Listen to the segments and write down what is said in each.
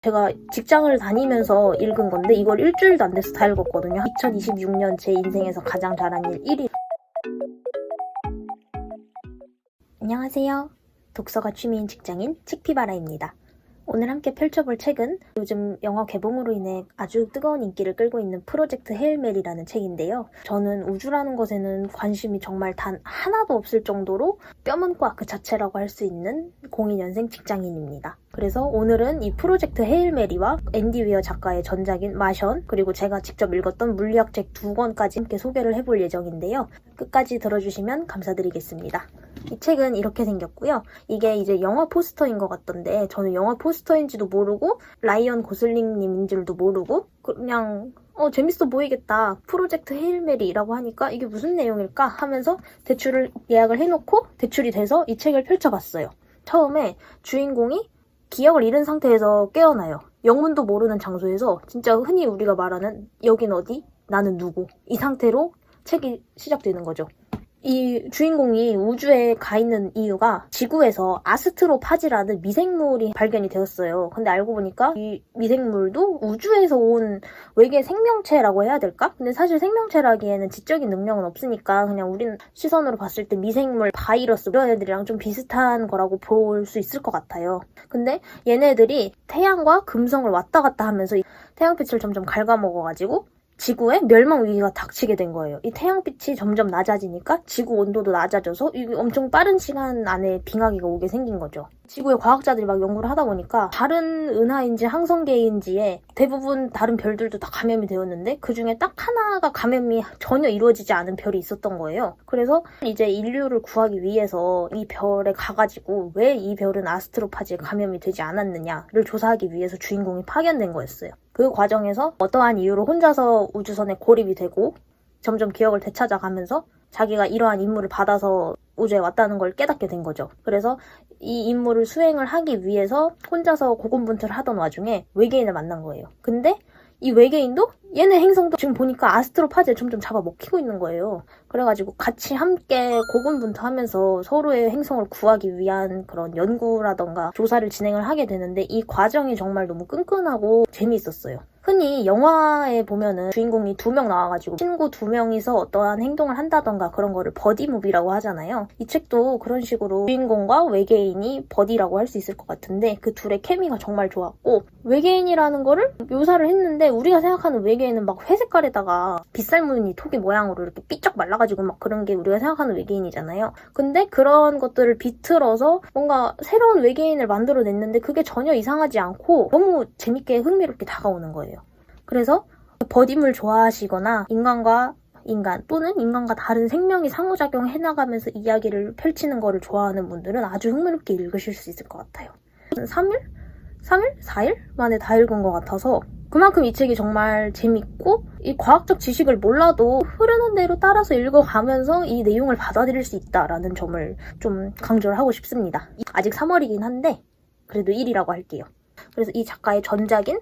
제가 직장을 다니면서 읽은 건데 이걸 일주일도 안 돼서 다 읽었거든요. 2026년 제 인생에서 가장 잘한 일 1위. 안녕하세요. 독서가 취미인 직장인 칙피바라입니다. 오늘 함께 펼쳐볼 책은 요즘 영화 개봉으로 인해 아주 뜨거운 인기를 끌고 있는 프로젝트 헤일 메리라는 책인데요. 저는 우주라는 것에는 관심이 정말 단 하나도 없을 정도로 뼈문과 그 자체라고 할 수 있는 02년생 직장인입니다. 그래서 오늘은 이 프로젝트 헤일 메리와 앤디 위어 작가의 전작인 마션, 그리고 제가 직접 읽었던 물리학책 2권까지 함께 소개를 해볼 예정인데요. 끝까지 들어주시면 감사드리겠습니다. 이 책은 이렇게 생겼고요. 이게 이제 영화 포스터인 것 같던데 저는 영화 포스터인지도 모르고 라이언 고슬링님인 줄도 모르고 그냥 재밌어 보이겠다. 프로젝트 헤일 메리라고 하니까 이게 무슨 내용일까 하면서 대출을 예약을 해놓고 대출이 돼서 이 책을 펼쳐봤어요. 처음에 주인공이 기억을 잃은 상태에서 깨어나요. 영문도 모르는 장소에서 진짜 흔히 우리가 말하는 여긴 어디? 나는 누구? 이 상태로 책이 시작되는 거죠. 이 주인공이 우주에 가 있는 이유가 지구에서 아스트로파지라는 미생물이 발견이 되었어요. 근데 알고 보니까 이 미생물도 우주에서 온 외계 생명체라고 해야 될까? 근데 사실 생명체라기에는 지적인 능력은 없으니까 그냥 우리는 시선으로 봤을 때 미생물, 바이러스 이런 애들이랑 좀 비슷한 거라고 볼 수 있을 것 같아요. 근데 얘네들이 태양과 금성을 왔다 갔다 하면서 태양빛을 점점 갉아먹어가지고 지구에 멸망 위기가 닥치게 된 거예요. 이 태양빛이 점점 낮아지니까 지구 온도도 낮아져서 이게 엄청 빠른 시간 안에 빙하기가 오게 생긴 거죠. 지구의 과학자들이 막 연구를 하다 보니까 다른 은하인지 항성계인지에 대부분 다른 별들도 다 감염이 되었는데 그중에 딱 하나가 감염이 전혀 이루어지지 않은 별이 있었던 거예요. 그래서 이제 인류를 구하기 위해서 이 별에 가가지고 왜 이 별은 아스트로파지에 감염이 되지 않았느냐를 조사하기 위해서 주인공이 파견된 거였어요. 그 과정에서 어떠한 이유로 혼자서 우주선에 고립이 되고 점점 기억을 되찾아가면서 자기가 이러한 임무를 받아서 우주에 왔다는 걸 깨닫게 된 거죠. 그래서 이 임무를 수행을 하기 위해서 혼자서 고군분투를 하던 와중에 외계인을 만난 거예요. 근데 이 외계인도 얘네 행성도 지금 보니까 아스트로파지에 점점 잡아먹히고 있는 거예요. 그래가지고 같이 함께 고군분투하면서 서로의 행성을 구하기 위한 그런 연구라던가 조사를 진행을 하게 되는데 이 과정이 정말 너무 끈끈하고 재미있었어요. 흔히 영화에 보면은 주인공이 2명 나와가지고 친구 2명이서 어떠한 행동을 한다던가 그런 거를 버디 무비라고 하잖아요. 이 책도 그런 식으로 주인공과 외계인이 버디라고 할 수 있을 것 같은데 그 둘의 케미가 정말 좋았고 외계인이라는 거를 묘사를 했는데 우리가 생각하는 외계인은 막 회색깔에다가 빗살무늬 토기 모양으로 이렇게 삐쩍 말라가지고 막 그런 게 우리가 생각하는 외계인이잖아요. 근데 그런 것들을 비틀어서 뭔가 새로운 외계인을 만들어냈는데 그게 전혀 이상하지 않고 너무 재밌게 흥미롭게 다가오는 거예요. 그래서 버디물 좋아하시거나 인간과 인간 또는 인간과 다른 생명이 상호작용 해나가면서 이야기를 펼치는 거를 좋아하는 분들은 아주 흥미롭게 읽으실 수 있을 것 같아요. 3일? 4일 만에 다 읽은 것 같아서 그만큼 이 책이 정말 재밌고 이 과학적 지식을 몰라도 흐르는 대로 따라서 읽어가면서 이 내용을 받아들일 수 있다라는 점을 좀 강조를 하고 싶습니다. 아직 3월이긴 한데 그래도 1이라고 할게요. 그래서 이 작가의 전작인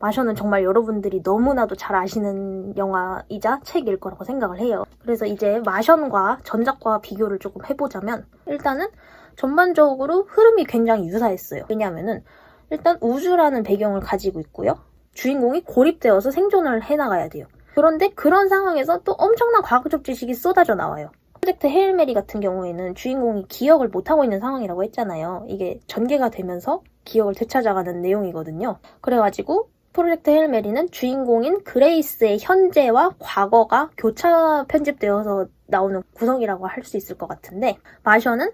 마션은 정말 여러분들이 너무나도 잘 아시는 영화이자 책일 거라고 생각을 해요. 그래서 이제 마션과 전작과 비교를 조금 해보자면 일단은 전반적으로 흐름이 굉장히 유사했어요. 왜냐하면은 일단 우주라는 배경을 가지고 있고요. 주인공이 고립되어서 생존을 해나가야 돼요. 그런데 그런 상황에서 또 엄청난 과학적 지식이 쏟아져 나와요. 프로젝트 헤일 메리 같은 경우에는 주인공이 기억을 못하고 있는 상황이라고 했잖아요. 이게 전개가 되면서 기억을 되찾아가는 내용이거든요. 그래가지고 프로젝트 헤일 메리는 주인공인 그레이스의 현재와 과거가 교차 편집되어서 나오는 구성이라고 할 수 있을 것 같은데 마션은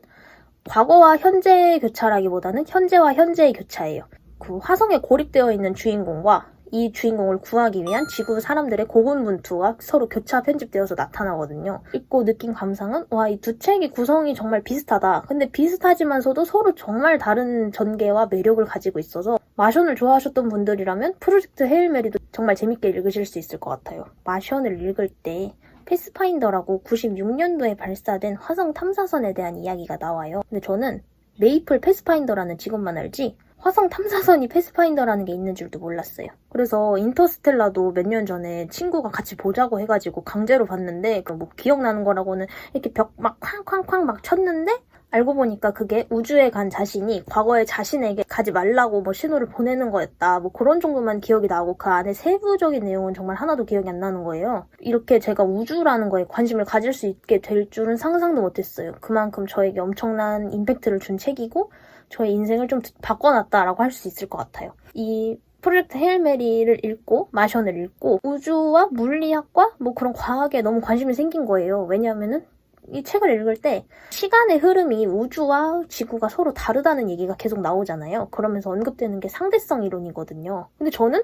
과거와 현재의 교차라기보다는 현재와 현재의 교차예요. 그 화성에 고립되어 있는 주인공과 이 주인공을 구하기 위한 지구 사람들의 고군분투가 서로 교차 편집되어서 나타나거든요. 읽고 느낀 감상은 와, 이 두 책의 구성이 정말 비슷하다. 근데 비슷하지만서도 서로 정말 다른 전개와 매력을 가지고 있어서 마션을 좋아하셨던 분들이라면 프로젝트 헤일 메리도 정말 재밌게 읽으실 수 있을 것 같아요. 마션을 읽을 때 패스파인더라고 96년도에 발사된 화성 탐사선에 대한 이야기가 나와요. 근데 저는 메이플 패스파인더라는 직업만 알지 화성 탐사선이 패스파인더라는 게 있는 줄도 몰랐어요. 그래서 인터스텔라도 몇 년 전에 친구가 같이 보자고 해가지고 강제로 봤는데 뭐 기억나는 거라고는 이렇게 벽 막 쾅쾅쾅 막 쳤는데 알고 보니까 그게 우주에 간 자신이 과거의 자신에게 가지 말라고 뭐 신호를 보내는 거였다. 뭐 그런 정도만 기억이 나고 그 안에 세부적인 내용은 정말 하나도 기억이 안 나는 거예요. 이렇게 제가 우주라는 거에 관심을 가질 수 있게 될 줄은 상상도 못했어요. 그만큼 저에게 엄청난 임팩트를 준 책이고 저의 인생을 좀 바꿔놨다라고 할 수 있을 것 같아요. 이 프로젝트 헤일 메리를 읽고 마션을 읽고 우주와 물리학과 뭐 그런 과학에 너무 관심이 생긴 거예요. 왜냐하면은 이 책을 읽을 때 시간의 흐름이 우주와 지구가 서로 다르다는 얘기가 계속 나오잖아요. 그러면서 언급되는 게 상대성 이론이거든요. 근데 저는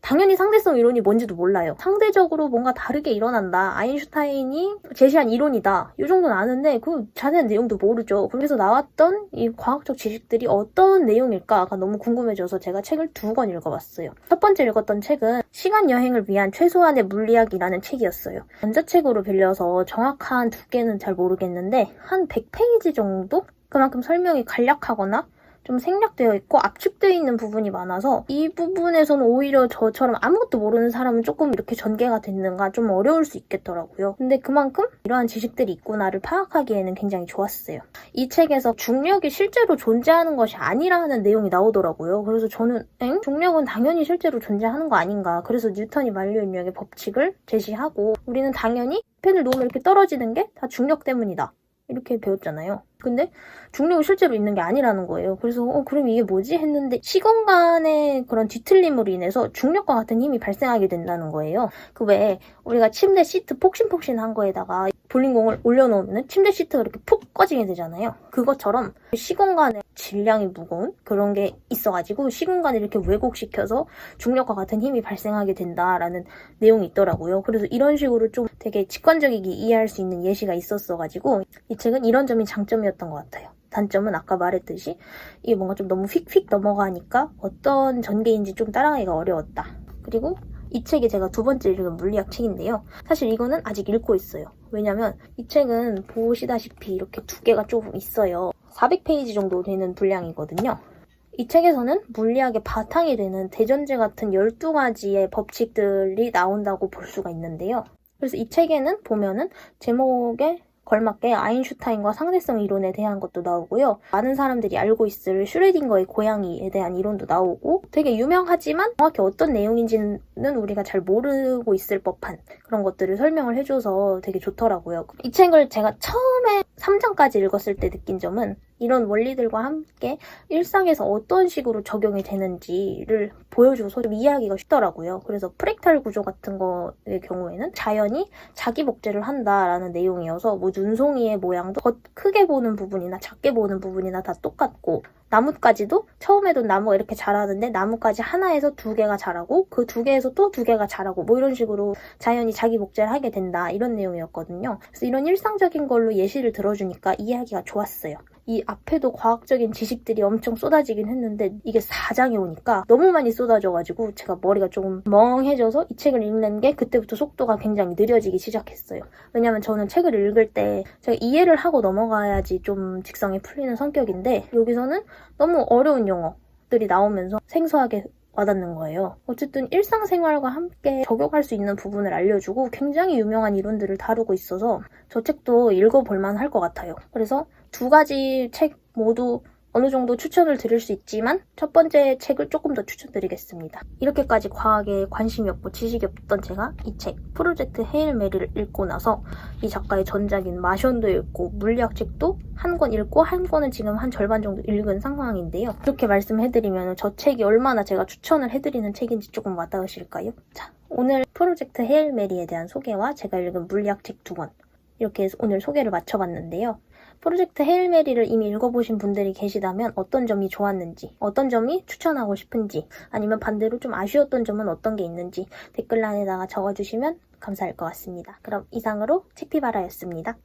당연히 상대성 이론이 뭔지도 몰라요. 상대적으로 뭔가 다르게 일어난다. 아인슈타인이 제시한 이론이다. 이 정도는 아는데 그 자세한 내용도 모르죠. 그래서 나왔던 이 과학적 지식들이 어떤 내용일까가 너무 궁금해져서 제가 책을 2권 읽어봤어요. 첫 번째 읽었던 책은 시간 여행을 위한 최소한의 물리학이라는 책이었어요. 전자책으로 빌려서 정확한 두께는 잘 모르겠는데 한 100페이지 정도? 그만큼 설명이 간략하거나 좀 생략되어 있고 압축되어 있는 부분이 많아서 이 부분에서는 오히려 저처럼 아무것도 모르는 사람은 조금 이렇게 전개가 됐는가 좀 어려울 수 있겠더라고요. 근데 그만큼 이러한 지식들이 있구나를 파악하기에는 굉장히 좋았어요. 이 책에서 중력이 실제로 존재하는 것이 아니라는 내용이 나오더라고요. 그래서 저는 중력은 당연히 실제로 존재하는 거 아닌가. 그래서 뉴턴이 만류인력의 법칙을 제시하고 우리는 당연히 펜을 놓으면 이렇게 떨어지는 게 다 중력 때문이다. 이렇게 배웠잖아요. 근데 중력이 실제로 있는 게 아니라는 거예요. 그래서 그럼 이게 뭐지? 했는데 시공간의 그런 뒤틀림으로 인해서 중력과 같은 힘이 발생하게 된다는 거예요. 그 외에 우리가 침대 시트 폭신폭신한 거에다가 볼링공을 올려놓으면 침대 시트가 이렇게 푹 꺼지게 되잖아요. 그것처럼 시공간의 질량이 무거운 그런 게 있어가지고 시공간을 이렇게 왜곡시켜서 중력과 같은 힘이 발생하게 된다라는 내용이 있더라고요. 그래서 이런 식으로 좀 되게 직관적이게 이해할 수 있는 예시가 있었어가지고 이 책은 이런 점이 장점이었던 것 같아요. 단점은 아까 말했듯이 이게 뭔가 좀 너무 휙휙 넘어가니까 어떤 전개인지 좀 따라가기가 어려웠다. 그리고 이 책이 제가 2번째 읽은 물리학 책인데요. 사실 이거는 아직 읽고 있어요. 왜냐면 이 책은 보시다시피 이렇게 두께가 조금 있어요. 400페이지 정도 되는 분량이거든요. 이 책에서는 물리학의 바탕이 되는 대전제 같은 12가지의 법칙들이 나온다고 볼 수가 있는데요. 그래서 이 책에는 보면은 제목에 걸맞게 아인슈타인과 상대성 이론에 대한 것도 나오고요. 많은 사람들이 알고 있을 슈레딩거의 고양이에 대한 이론도 나오고 되게 유명하지만 정확히 어떤 내용인지는 우리가 잘 모르고 있을 법한 그런 것들을 설명을 해줘서 되게 좋더라고요. 이 책을 제가 처음에 3장까지 읽었을 때 느낀 점은 이런 원리들과 함께 일상에서 어떤 식으로 적용이 되는지를 보여줘서 좀 이해하기가 쉽더라고요. 그래서 프랙탈 구조 같은 거의 경우에는 자연이 자기 복제를 한다라는 내용이어서 뭐 눈송이의 모양도 크게 보는 부분이나 작게 보는 부분이나 다 똑같고 나뭇가지도 처음에도 나무가 이렇게 자라는데 나뭇가지 하나에서 2개가 자라고 그 2개에서 또 2개가 자라고 뭐 이런 식으로 자연이 자기 복제를 하게 된다 이런 내용이었거든요. 그래서 이런 일상적인 걸로 예시를 들어주니까 이해하기가 좋았어요. 이 앞에도 과학적인 지식들이 엄청 쏟아지긴 했는데 이게 4장에 오니까 너무 많이 쏟아져가지고 제가 머리가 조금 멍해져서 이 책을 읽는 게 그때부터 속도가 굉장히 느려지기 시작했어요. 왜냐면 저는 책을 읽을 때 제가 이해를 하고 넘어가야지 좀 직성이 풀리는 성격인데 여기서는 너무 어려운 용어들이 나오면서 생소하게 와닿는 거예요. 어쨌든 일상생활과 함께 적용할 수 있는 부분을 알려주고 굉장히 유명한 이론들을 다루고 있어서 저 책도 읽어볼만 할 것 같아요. 그래서 2가지 책 모두 어느 정도 추천을 드릴 수 있지만 첫 번째 책을 조금 더 추천드리겠습니다. 이렇게까지 과학에 관심이 없고 지식이 없던 제가 이 책 프로젝트 헤일 메리를 읽고 나서 이 작가의 전작인 마션도 읽고 물리학 책도 한 권 읽고 한 권은 지금 한 절반 정도 읽은 상황인데요. 이렇게 말씀해드리면 저 책이 얼마나 제가 추천을 해드리는 책인지 조금 와닿으실까요? 자, 오늘 프로젝트 헤일 메리에 대한 소개와 제가 읽은 물리학 책 2권 이렇게 해서 오늘 소개를 마쳐봤는데요. 프로젝트 헤일 메리를 이미 읽어보신 분들이 계시다면 어떤 점이 좋았는지, 어떤 점이 추천하고 싶은지, 아니면 반대로 좀 아쉬웠던 점은 어떤 게 있는지 댓글란에다가 적어주시면 감사할 것 같습니다. 그럼 이상으로 책피바라였습니다.